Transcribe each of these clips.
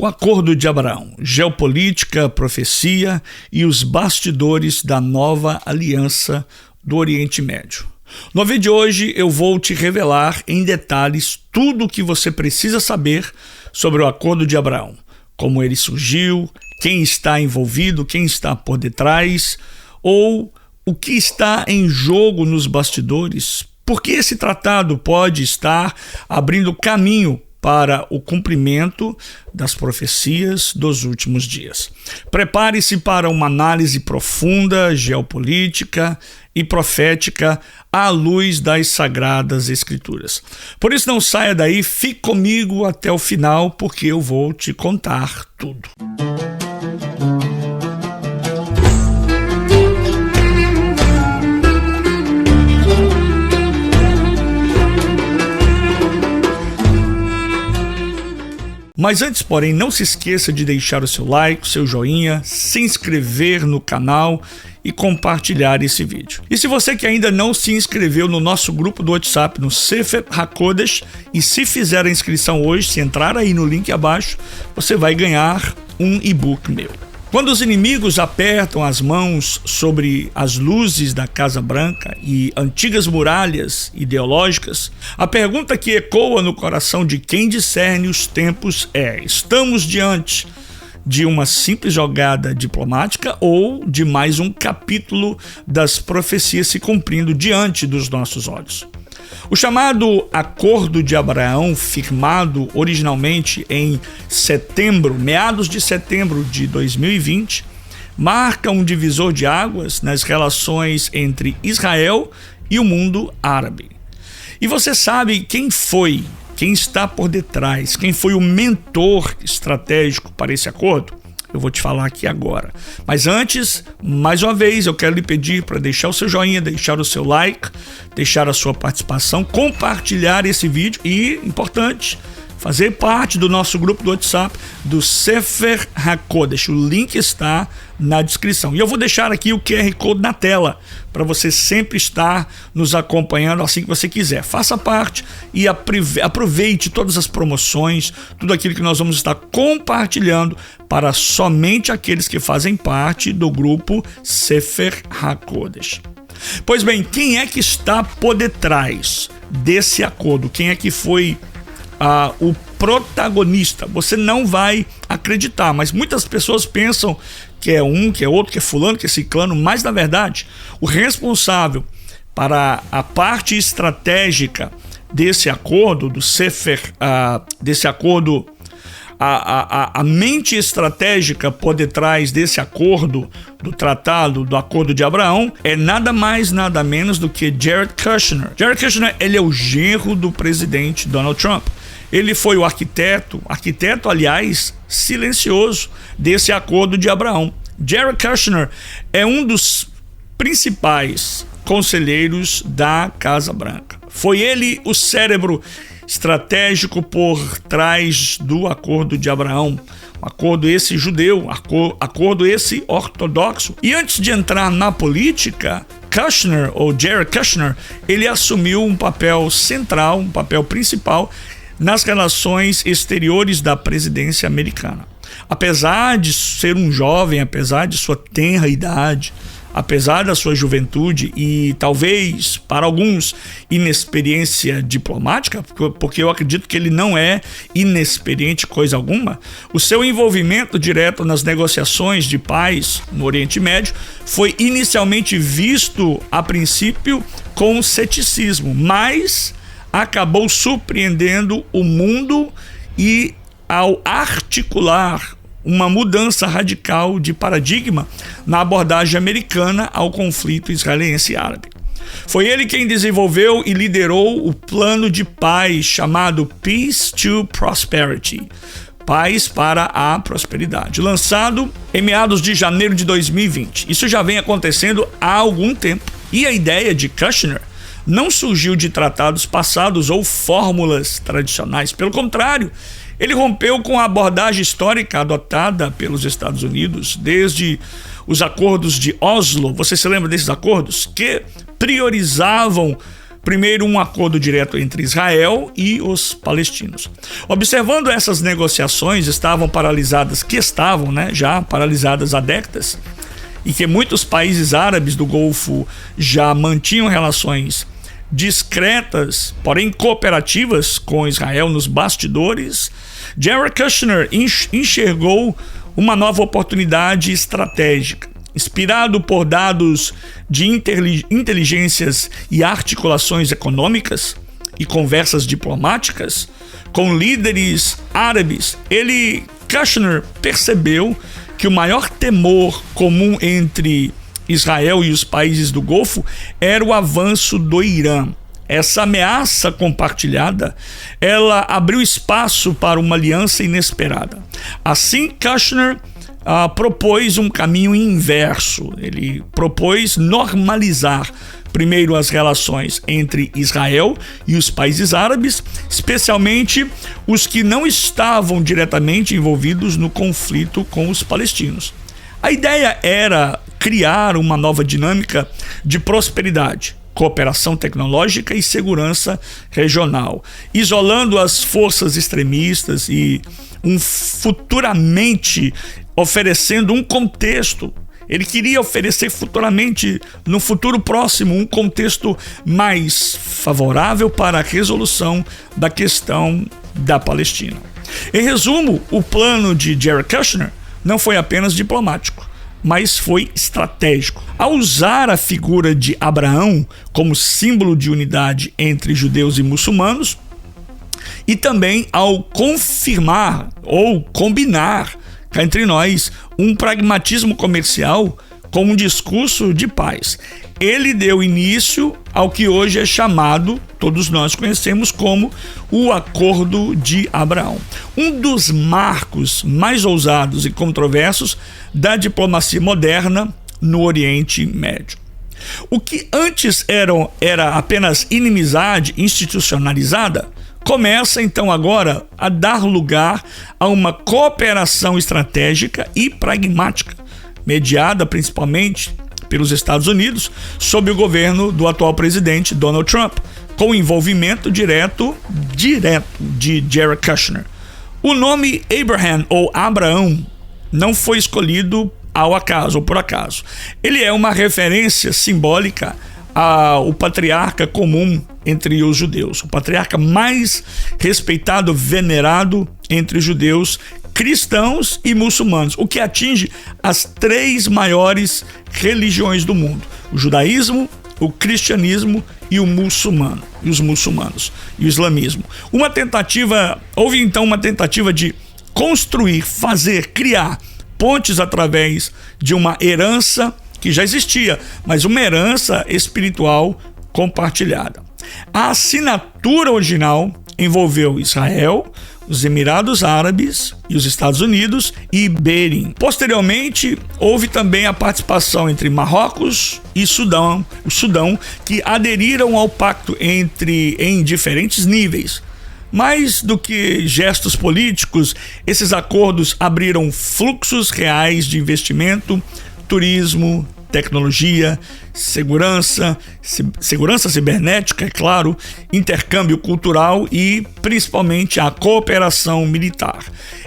O Acordo de Abraão, geopolítica, profecia e os bastidores da nova aliança do Oriente Médio. No vídeo de hoje eu vou te revelar em detalhes tudo o que você precisa saber sobre o Acordo de Abraão, como ele surgiu, quem está envolvido, quem está por detrás, ou o que está em jogo nos bastidores, porque esse tratado pode estar abrindo caminho para o cumprimento das profecias dos últimos dias. Prepare-se para uma análise profunda, geopolítica e profética à luz das Sagradas Escrituras. Por isso não saia daí, fique comigo até o final, porque eu vou te contar tudo. Mas antes, porém, não se esqueça de deixar o seu like, o seu joinha, se inscrever no canal e compartilhar esse vídeo. E se você que ainda não se inscreveu no nosso grupo do WhatsApp, no Sefer HaKodesh, e se fizer a inscrição hoje, se entrar aí no link abaixo, você vai ganhar um e-book meu. Quando os inimigos apertam as mãos sobre as luzes da Casa Branca e antigas muralhas ideológicas, a pergunta que ecoa no coração de quem discerne os tempos é: estamos diante de uma simples jogada diplomática ou de mais um capítulo das profecias se cumprindo diante dos nossos olhos? O chamado Acordo de Abraão, firmado originalmente em setembro, meados de setembro de 2020, marca um divisor de águas nas relações entre Israel e o mundo árabe. E você sabe quem está por detrás, quem foi o mentor estratégico para esse acordo? Eu vou te falar aqui agora. Mas antes, mais uma vez, eu quero lhe pedir para deixar o seu joinha, deixar o seu like, deixar a sua participação, compartilhar esse vídeo e, importante, fazer parte do nosso grupo do WhatsApp do Sefer HaKodesh. O link está na descrição. E eu vou deixar aqui o QR Code na tela para você sempre estar nos acompanhando assim que você quiser. Faça parte e aproveite todas as promoções, tudo aquilo que nós vamos estar compartilhando para somente aqueles que fazem parte do grupo Sefer HaKodesh. Pois bem, quem é que está por detrás desse acordo? Quem é que foi o protagonista? Você não vai acreditar, mas muitas pessoas pensam que é um, que é outro, que é fulano, que é ciclano, mas na verdade o responsável para a parte estratégica desse acordo, do Sefer, desse acordo, a mente estratégica por detrás desse acordo, do tratado, do Acordo de Abraão, é nada mais, nada menos do que Jared Kushner. Jared Kushner, ele é o genro do presidente Donald Trump. Ele foi o arquiteto, aliás, silencioso desse Acordo de Abraão. Jared Kushner é um dos principais conselheiros da Casa Branca. Foi ele o cérebro estratégico por trás do Acordo de Abraão. Acordo esse judeu, acordo esse ortodoxo. E antes de entrar na política, Kushner, ou Jared Kushner, ele assumiu um papel central, um papel principal nas relações exteriores da presidência americana. Apesar de ser um jovem, apesar de sua tenra idade, apesar da sua juventude e talvez, para alguns, inexperiência diplomática, porque eu acredito que ele não é inexperiente coisa alguma, o seu envolvimento direto nas negociações de paz no Oriente Médio foi inicialmente visto, a princípio, com ceticismo, mas acabou surpreendendo o mundo e ao articular uma mudança radical de paradigma na abordagem americana ao conflito israelense e árabe. Foi ele quem desenvolveu e liderou o plano de paz chamado Peace to Prosperity, Paz para a Prosperidade, lançado em meados de janeiro de 2020. Isso já vem acontecendo há algum tempo. E a ideia de Kushner não surgiu de tratados passados ou fórmulas tradicionais. Pelo contrário, ele rompeu com a abordagem histórica adotada pelos Estados Unidos desde os acordos de Oslo. Você se lembra desses acordos? Que priorizavam primeiro um acordo direto entre Israel e os palestinos. Observando essas negociações, estavam já paralisadas há décadas, e que muitos países árabes do Golfo já mantinham relações discretas, porém cooperativas com Israel nos bastidores, Jared Kushner enxergou uma nova oportunidade estratégica. Inspirado por dados de inteligências e articulações econômicas e conversas diplomáticas com líderes árabes, Kushner percebeu que o maior temor comum entre Israel e os países do Golfo era o avanço do Irã. Essa ameaça compartilhada, ela abriu espaço para uma aliança inesperada. Assim, Kushner propôs um caminho inverso. Ele propôs normalizar primeiro as relações entre Israel e os países árabes, especialmente os que não estavam diretamente envolvidos no conflito com os palestinos. A ideia era criar uma nova dinâmica de prosperidade, cooperação tecnológica e segurança regional, isolando as forças extremistas e futuramente oferecendo um contexto. Ele queria oferecer futuramente, no futuro próximo, um contexto mais favorável para a resolução da questão da Palestina. Em resumo, o plano de Jared Kushner não foi apenas diplomático, mas foi estratégico. Ao usar a figura de Abraão como símbolo de unidade entre judeus e muçulmanos, e também ao confirmar ou combinar cá entre nós um pragmatismo comercial com um discurso de paz. Ele deu início ao que hoje é chamado, todos nós conhecemos como o Acordo de Abraão. Um dos marcos mais ousados e controversos da diplomacia moderna no Oriente Médio. O que antes era apenas inimizade institucionalizada, começa então agora a dar lugar a uma cooperação estratégica e pragmática, mediada principalmente pelos Estados Unidos, sob o governo do atual presidente Donald Trump, com o envolvimento direto de Jared Kushner. O nome Abraham ou Abraão não foi escolhido ao acaso ou por acaso. Ele é uma referência simbólica ao patriarca comum entre os judeus, o patriarca mais respeitado, venerado entre judeus, cristãos e muçulmanos, o que atinge as três maiores religiões do mundo: o judaísmo, o cristianismo e os muçulmanos e o islamismo. Houve então uma tentativa de construir, criar pontes através de uma herança que já existia, mas uma herança espiritual compartilhada. A assinatura original envolveu Israel, os Emirados Árabes e os Estados Unidos e Bahrein. Posteriormente, houve também a participação entre Marrocos e Sudão, que aderiram ao pacto em diferentes níveis. Mais do que gestos políticos, esses acordos abriram fluxos reais de investimento, turismo, tecnologia, segurança cibernética, é claro, intercâmbio cultural e principalmente a cooperação militar.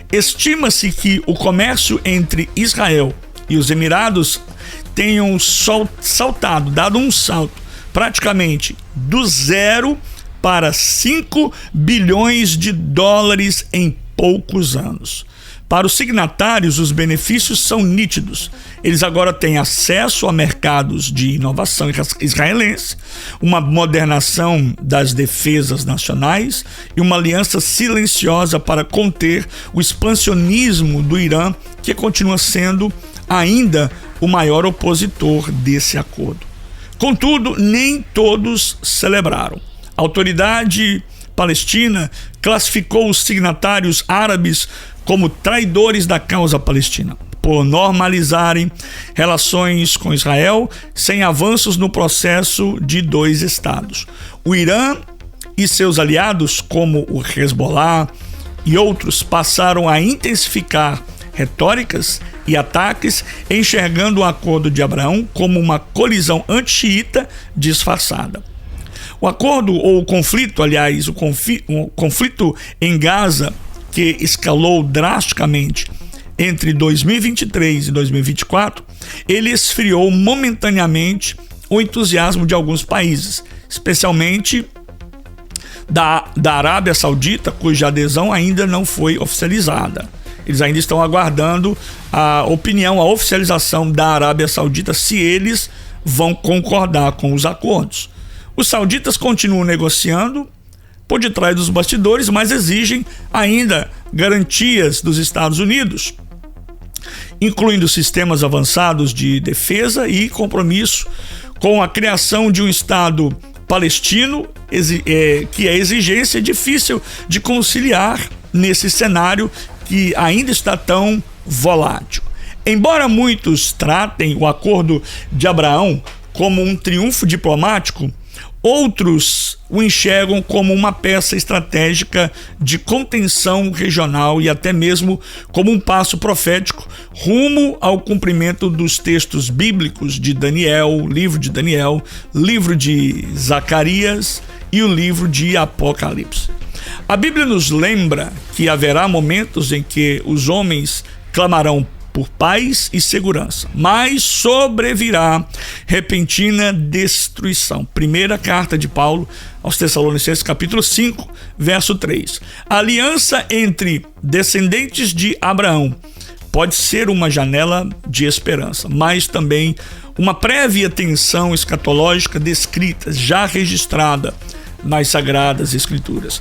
Estima-se que o comércio entre Israel e os Emirados tenham dado um salto praticamente do zero para 5 bilhões de dólares em poucos anos. Para os signatários, os benefícios são nítidos. Eles agora têm acesso a mercados de inovação israelense, uma modernação das defesas nacionais e uma aliança silenciosa para conter o expansionismo do Irã, que continua sendo ainda o maior opositor desse acordo. Contudo, nem todos celebraram. A autoridade palestina classificou os signatários árabes como traidores da causa palestina, por normalizarem relações com Israel sem avanços no processo de 2 estados. O Irã e seus aliados, como o Hezbollah e outros, passaram a intensificar retóricas e ataques, enxergando o Acordo de Abraão como uma colisão anti-xiita disfarçada. O acordo, ou o conflito, aliás, o conflito em Gaza, que escalou drasticamente entre 2023 e 2024, ele esfriou momentaneamente o entusiasmo de alguns países, especialmente da Arábia Saudita, cuja adesão ainda não foi oficializada. Eles ainda estão aguardando a opinião, a oficialização da Arábia Saudita, se eles vão concordar com os acordos. Os sauditas continuam negociando por detrás dos bastidores, mas exigem ainda garantias dos Estados Unidos, incluindo sistemas avançados de defesa e compromisso com a criação de um Estado palestino, que é exigência difícil de conciliar nesse cenário que ainda está tão volátil. Embora muitos tratem o Acordo de Abraão como um triunfo diplomático, outros o enxergam como uma peça estratégica de contenção regional e até mesmo como um passo profético rumo ao cumprimento dos textos bíblicos de Daniel, livro de Daniel, livro de Zacarias e o livro de Apocalipse. A Bíblia nos lembra que haverá momentos em que os homens clamarão por paz e segurança, mas sobrevirá repentina destruição. Primeira carta de Paulo aos Tessalonicenses, capítulo 5, verso 3. A aliança entre descendentes de Abraão pode ser uma janela de esperança, mas também uma prévia tensão escatológica descrita, já registrada nas Sagradas Escrituras.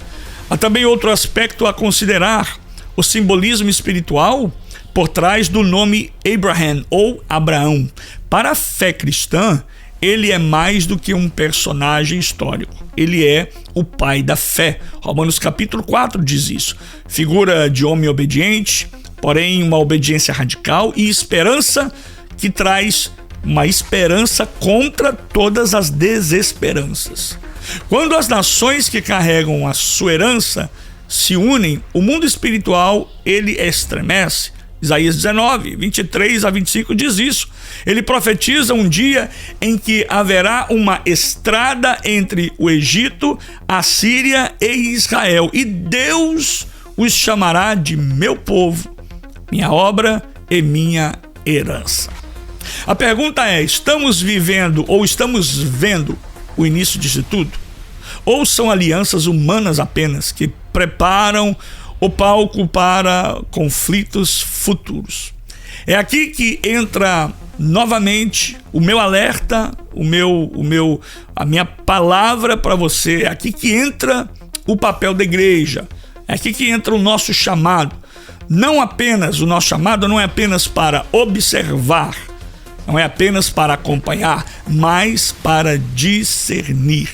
Há também outro aspecto a considerar: o simbolismo espiritual por trás do nome Abraham ou Abraão. Para a fé cristã, ele é mais do que um personagem histórico. Ele é o pai da fé. Romanos capítulo 4 diz isso. Figura de homem obediente, porém uma obediência radical e esperança que traz uma esperança contra todas as desesperanças. Quando as nações que carregam a sua herança se unem, o mundo espiritual ele estremece. Isaías 19, 23 a 25 diz isso. Ele profetiza um dia em que haverá uma estrada entre o Egito, a Síria e Israel, e Deus os chamará de meu povo, minha obra e minha herança. A pergunta é: estamos vivendo ou estamos vendo o início disso tudo? Ou são alianças humanas apenas que preparam o palco para conflitos futuros? É aqui que entra novamente o meu alerta, a minha palavra para você. É aqui que entra o papel da igreja. É aqui que entra o nosso chamado. O nosso chamado não é apenas para observar, não é apenas para acompanhar, mas para discernir.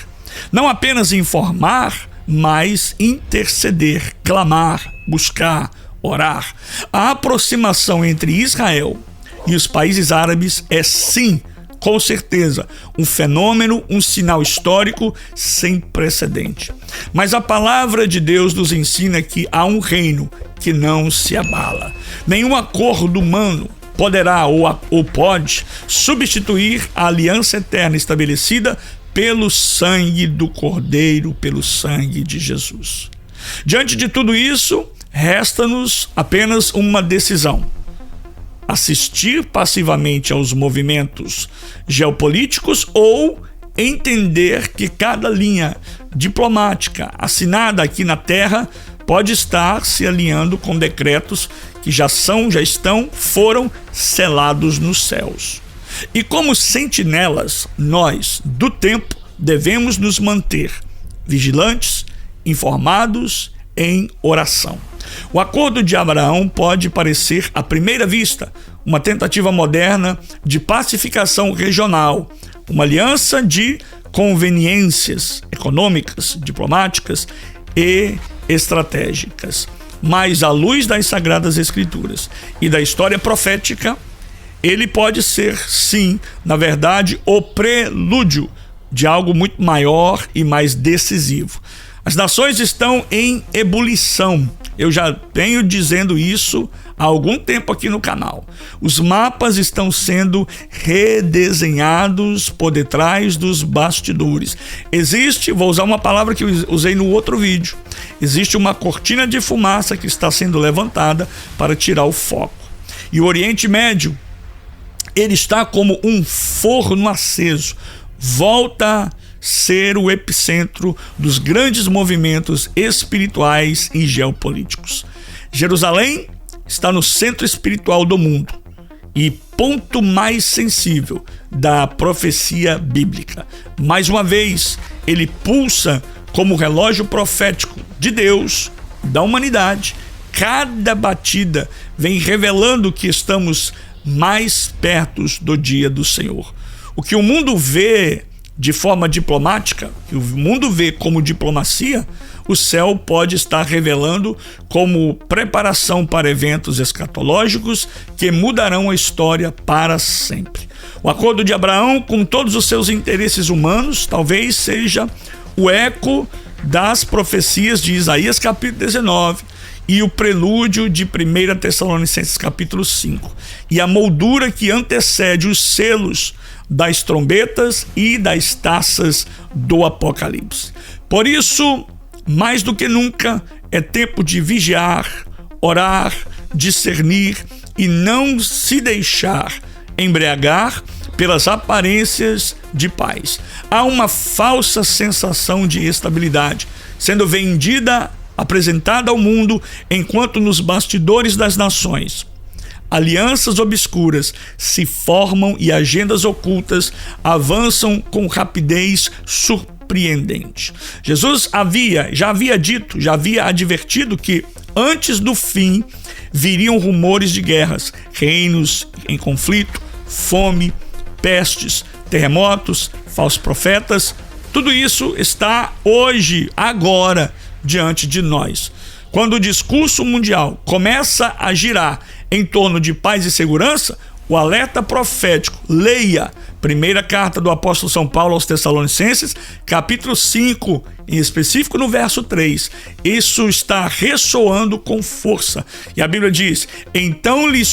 Não apenas informar, mas interceder, clamar, buscar, orar. A aproximação entre Israel e os países árabes é, sim, com certeza, um fenômeno, um sinal histórico sem precedente. Mas a palavra de Deus nos ensina que há um reino que não se abala. Nenhum acordo humano poderá ou pode substituir a aliança eterna estabelecida pelo sangue do Cordeiro, pelo sangue de Jesus. Diante de tudo isso, resta-nos apenas uma decisão: assistir passivamente aos movimentos geopolíticos ou entender que cada linha diplomática assinada aqui na terra pode estar se alinhando com decretos que foram selados nos céus. E como sentinelas, nós, do tempo, devemos nos manter vigilantes, informados, em oração. O Acordo de Abraão pode parecer, à primeira vista, uma tentativa moderna de pacificação regional, uma aliança de conveniências econômicas, diplomáticas e estratégicas. Mas, à luz das Sagradas Escrituras e da história profética, ele pode ser, sim, na verdade, o prelúdio de algo muito maior e mais decisivo. As nações estão em ebulição Eu já venho dizendo isso há algum tempo aqui no canal. Os mapas estão sendo redesenhados por detrás dos bastidores. Existe, vou usar uma palavra que eu usei no outro vídeo, existe uma cortina de fumaça que está sendo levantada para tirar o foco. E o Oriente Médio, ele está como um forno aceso. Volta a ser o epicentro dos grandes movimentos espirituais e geopolíticos. Jerusalém está no centro espiritual do mundo e ponto mais sensível da profecia bíblica. Mais uma vez, ele pulsa como relógio profético de Deus, da humanidade. Cada batida vem revelando que estamos mais perto do dia do Senhor. O que o mundo vê de forma diplomática, que o mundo vê como diplomacia, o céu pode estar revelando como preparação para eventos escatológicos que mudarão a história para sempre. O acordo de Abraão, com todos os seus interesses humanos, talvez seja o eco das profecias de Isaías capítulo 19 e o prelúdio de 1 Tessalonicenses capítulo 5, e a moldura que antecede os selos das trombetas e das taças do Apocalipse. Por isso, mais do que nunca, é tempo de vigiar, orar, discernir e não se deixar embriagar pelas aparências de paz. Há uma falsa sensação de estabilidade sendo vendida, apresentada ao mundo, enquanto nos bastidores das nações alianças obscuras se formam e agendas ocultas avançam com rapidez surpreendente. Jesus já havia dito, já havia advertido que antes do fim viriam rumores de guerras, reinos em conflito, fome, pestes, terremotos, falsos profetas. Tudo isso está hoje, agora, diante de nós. Quando o discurso mundial começa a girar em torno de paz e segurança, o alerta profético, leia primeira carta do apóstolo São Paulo aos Tessalonicenses, capítulo 5, em específico no verso 3. Isso está ressoando com força. E a Bíblia diz: então lhes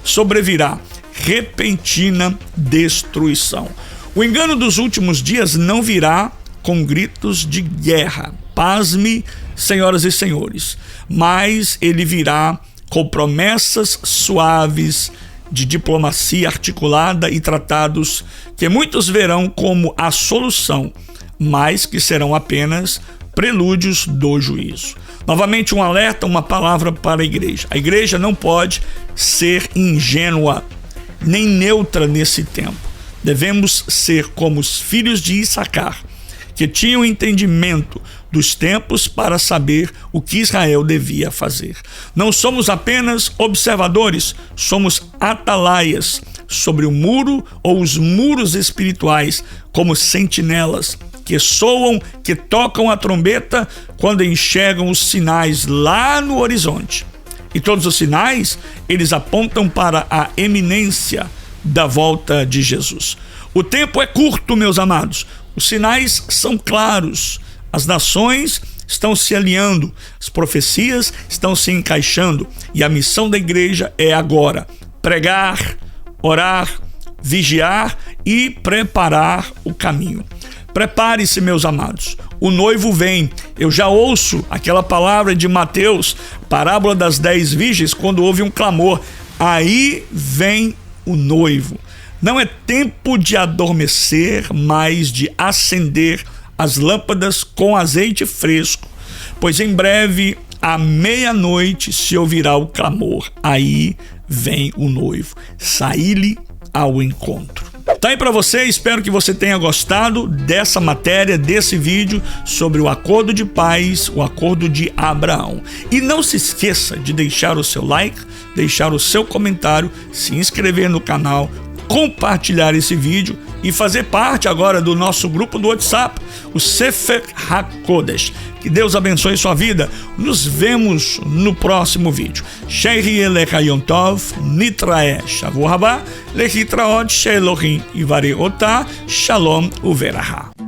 sobrevirá repentina destruição. O engano dos últimos dias não virá com gritos de guerra. Pasme, senhoras e senhores, mas ele virá com promessas suaves de diplomacia articulada e tratados que muitos verão como a solução, mas que serão apenas prelúdios do juízo. Novamente um alerta, uma palavra para a igreja. A igreja não pode ser ingênua nem neutra nesse tempo. Devemos ser como os filhos de Issacar, que tinham entendimento dos tempos para saber o que Israel devia fazer. Não somos apenas observadores, somos atalaias sobre o muro ou os muros espirituais, como sentinelas que soam, que tocam a trombeta quando enxergam os sinais lá no horizonte. E todos os sinais, eles apontam para a eminência da volta de Jesus. O tempo é curto, meus amados. Os sinais são claros. As nações estão se alinhando, as profecias estão se encaixando e a missão da igreja é agora pregar, orar, vigiar e preparar o caminho. Prepare-se, meus amados, o noivo vem. Eu já ouço aquela palavra de Mateus, parábola das 10 virgens, quando houve um clamor: aí vem o noivo. Não é tempo de adormecer, mas de acender as lâmpadas com azeite fresco, pois em breve, à meia-noite, se ouvirá o clamor: aí vem o noivo. Saí-lhe ao encontro. Tá aí para você, espero que você tenha gostado dessa matéria, desse vídeo sobre o acordo de paz, o acordo de Abraão. E não se esqueça de deixar o seu like, deixar o seu comentário, se inscrever no canal, compartilhar esse vídeo e fazer parte agora do nosso grupo do WhatsApp, o Sefer HaKodesh. Que Deus abençoe sua vida. Nos vemos no próximo vídeo. Sheiri Elecha Yom Tov, Nitrae Shavua Haba, Lehitraot Sheelohim Ivari Ota, Shalom Uveraha.